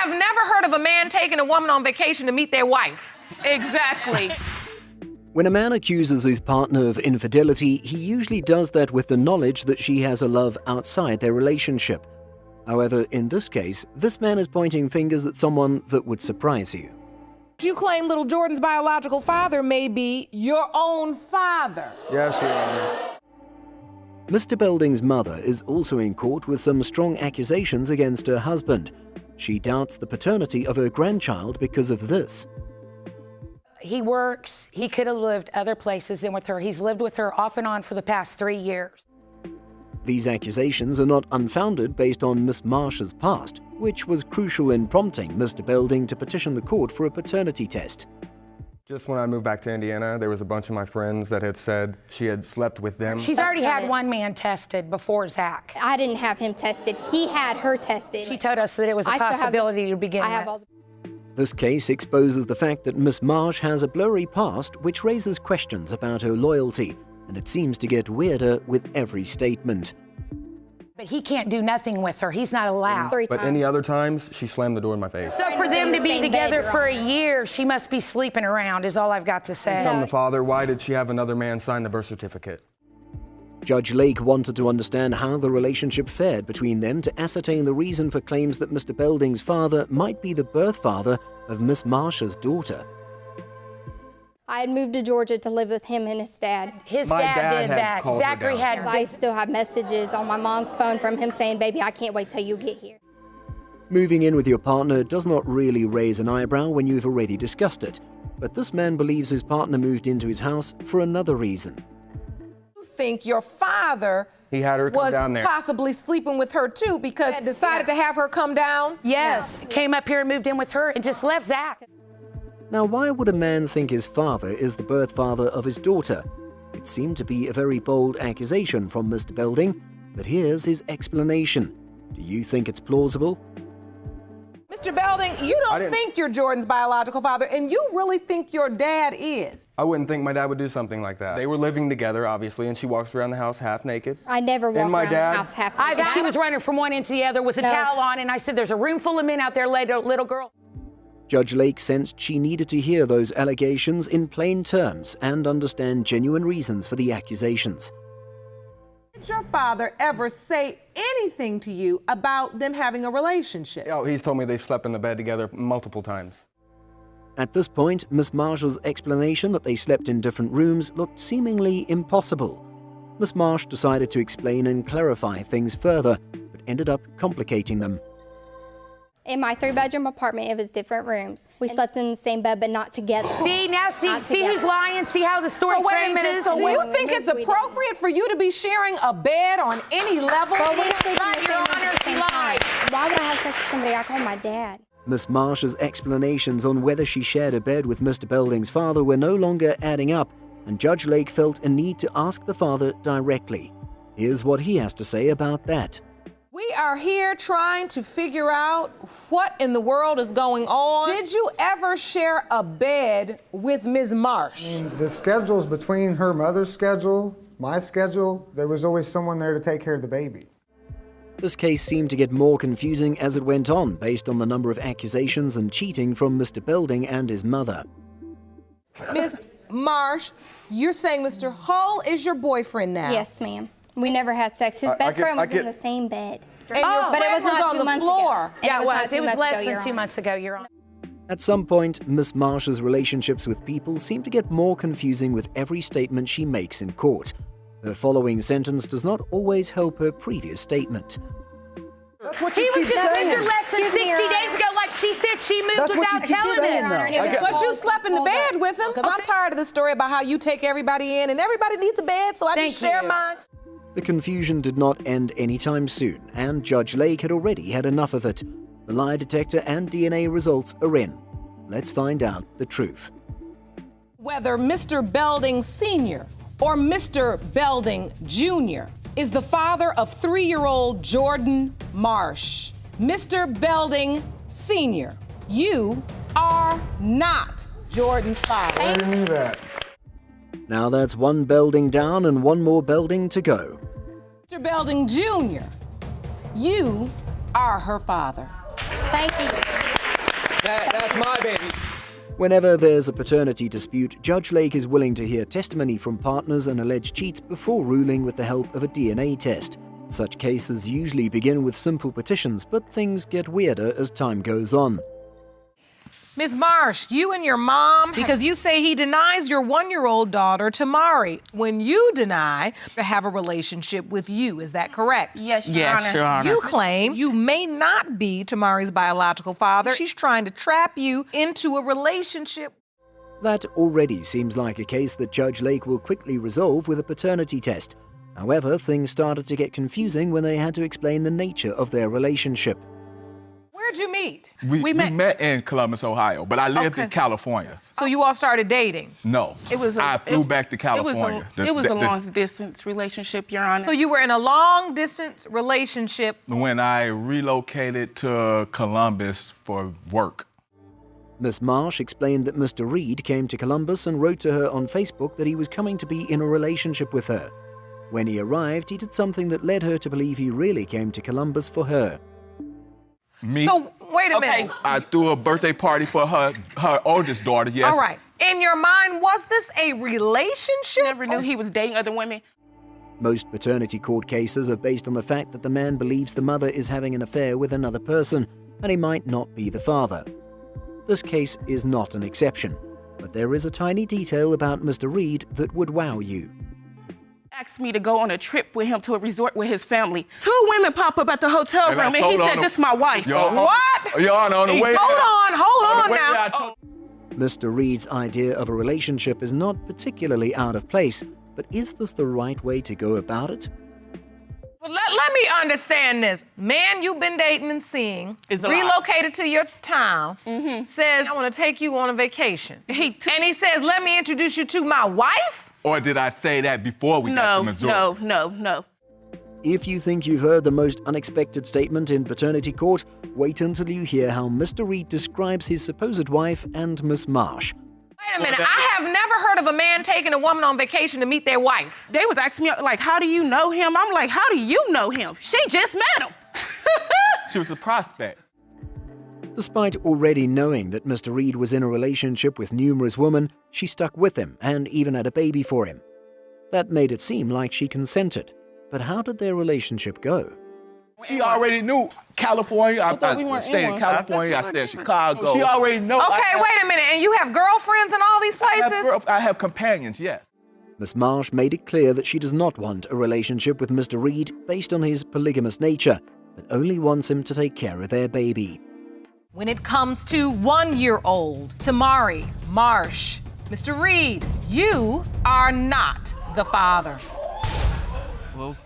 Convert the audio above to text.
have never heard of a man taking a woman on vacation to meet their wife. Exactly. When a man accuses his partner of infidelity, he usually does that with the knowledge that she has a love outside their relationship. However, in this case, this man is pointing fingers at someone that would surprise you. You claim little Jordan's biological father may be your own father. Yes, Your Honor. Mr. Belding's mother is also in court with some strong accusations against her husband. She doubts the paternity of her grandchild because of this. He works. He could have lived other places than with her. He's lived with her off and on for the past 3 years. These accusations are not unfounded based on Miss Marsh's past, which was crucial in prompting Mr. Belding to petition the court for a paternity test. Just when I moved back to Indiana, there was a bunch of my friends that had said she had slept with them. She's already had one man tested before Zach. I didn't have him tested. He had her tested. She told us that it was a possibility to begin with. This case exposes the fact that Miss Marsh has a blurry past, which raises questions about her loyalty, and it seems to get weirder with every statement. But he can't do nothing with her. He's not allowed. But any other times, she slammed the door in my face. So for them to be together for a year, she must be sleeping around, is all I've got to say. I'm the father. Why did she have another man sign the birth certificate? Judge Lake wanted to understand how the relationship fared between them to ascertain the reason for claims that Mr. Belding's father might be the birth father of Miss Marsh's daughter. I had moved to Georgia to live with him and his dad. His dad did that. Zachary had. I still have messages on my mom's phone from him saying, "Baby, I can't wait till you get here." Moving in with your partner does not really raise an eyebrow when you've already discussed it, but this man believes his partner moved into his house for another reason. You think your father He had her come down there. possibly sleeping with her too because he decided to have her come down? Yes, came up here and moved in with her and just left Zach. Now, why would a man think his father is the birth father of his daughter? It seemed to be a very bold accusation from Mr. Belding, but here's his explanation. Do you think it's plausible? Mr. Belding, you don't think you're Jordan's biological father, and you really think your dad is. I wouldn't think my dad would do something like that. They were living together, obviously, and she walks around the house half naked. I never walked around the house half naked. She was running from one end to the other with a towel on, and I said, "There's a room full of men out there, little girl." Judge Lake sensed she needed to hear those allegations in plain terms and understand genuine reasons for the accusations. Did your father ever say anything to you about them having a relationship? Oh, he's told me they've slept in the bed together multiple times. At this point, Miss Marsh's explanation that they slept in different rooms looked seemingly impossible. Miss Marsh decided to explain and clarify things further, but ended up complicating them. In my 3-bedroom apartment, it was different rooms. We slept in the same bed, but not together. See who's lying? See how the story changes? So wait a minute, so do you think it's appropriate for you to be sharing a bed on any level? But we sleep in the same room at the same time. Why would I have sex with somebody I call my dad? Miss Marsh's explanations on whether she shared a bed with Mr. Belding's father were no longer adding up, and Judge Lake felt a need to ask the father directly. Here's what he has to say about that. We are here trying to figure out what in the world is going on. Did you ever share a bed with Ms. Marsh? The schedules between her mother's schedule, my schedule, there was always someone there to take care of the baby. This case seemed to get more confusing as it went on, based on the number of accusations and cheating from Mr. Belding and his mother. Ms. Marsh, you're saying Mr. Hull is your boyfriend now? Yes, ma'am. We never had sex. His best friend was in the same bed. And your friend was on the floor. Yeah, it was. It was less than 2 months ago, Your Honor. At some point, Miss Marsh's relationships with people seem to get more confusing with every statement she makes in court. Her following sentence does not always help her previous statement. That's what you He was keep just saying, with her less than 60 days ago, like she said she moved That's what you without keep telling saying, him. though. But you slept in the bed with him, because I'm tired of this story about how you take everybody in, and everybody needs a bed, so I just share mine. The confusion did not end anytime soon, and Judge Lake had already had enough of it. The lie detector and DNA results are in. Let's find out the truth. Whether Mr. Belding Sr. or Mr. Belding Jr. is the father of 3-year-old Jordan Marsh. Mr. Belding Sr., you are not Jordan's father. I knew that. Now that's one Belding down and one more Belding to go. Mr. Belding Jr., you are her father. Thank you. That's my baby. Whenever there's a paternity dispute, Judge Lake is willing to hear testimony from partners and alleged cheats before ruling with the help of a DNA test. Such cases usually begin with simple petitions, but things get weirder as time goes on. Ms. Marsh, you and your mom, because you say he denies your 1-year-old daughter, Tamari, when you deny to have a relationship with you. Is that correct? Yes, Your Honor. Your Honor. You claim you may not be Tamari's biological father. She's trying to trap you into a relationship. That already seems like a case that Judge Lake will quickly resolve with a paternity test. However, things started to get confusing when they had to explain the nature of their relationship. Where'd you meet? We met in Columbus, Ohio, but I lived in California. So you all started dating? No, I flew back to California. It was a long-distance relationship, Your Honor. So you were in a long-distance relationship? When I relocated to Columbus for work. Miss Marsh explained that Mr. Reed came to Columbus and wrote to her on Facebook that he was coming to be in a relationship with her. When he arrived, he did something that led her to believe he really came to Columbus for her. Me? So, wait a minute. I threw a birthday party for her oldest daughter, yes. All right. In your mind, was this a relationship? Never knew he was dating other women. Most paternity court cases are based on the fact that the man believes the mother is having an affair with another person, and he might not be the father. This case is not an exception, but there is a tiny detail about Mr. Reed that would wow you. Asked me to go on a trip with him to a resort with his family. 2 women pop up at the hotel room, and he said, "This is my wife." What? Your Honor, on the way. Hold on now. Mr. Reed's idea of a relationship is not particularly out of place, but is this the right way to go about it? Well, let me understand this. Man you've been dating and seeing, relocated to your town, says, "I want to take you on a vacation." And he says, "Let me introduce you to my wife?" Or did I say that before we got to Missouri? No. If you think you've heard the most unexpected statement in paternity court, wait until you hear how Mr. Reed describes his supposed wife and Miss Marsh. Wait a minute, I have never heard of a man taking a woman on vacation to meet their wife. They was asking me, like, "How do you know him?" I'm like, "How do you know him? She just met him." She was a prospect. Despite already knowing that Mr. Reed was in a relationship with numerous women, she stuck with him and even had a baby for him. That made it seem like she consented. But how did their relationship go? She already knew California. I stayed in California. I stayed in Chicago. She already knows. Okay, wait a minute. And you have girlfriends in all these places? I have companions, yes. Miss Marsh made it clear that she does not want a relationship with Mr. Reed based on his polygamous nature, but only wants him to take care of their baby. When it comes to 1-year-old Tamari Marsh, Mr. Reed, you are not the father. Well,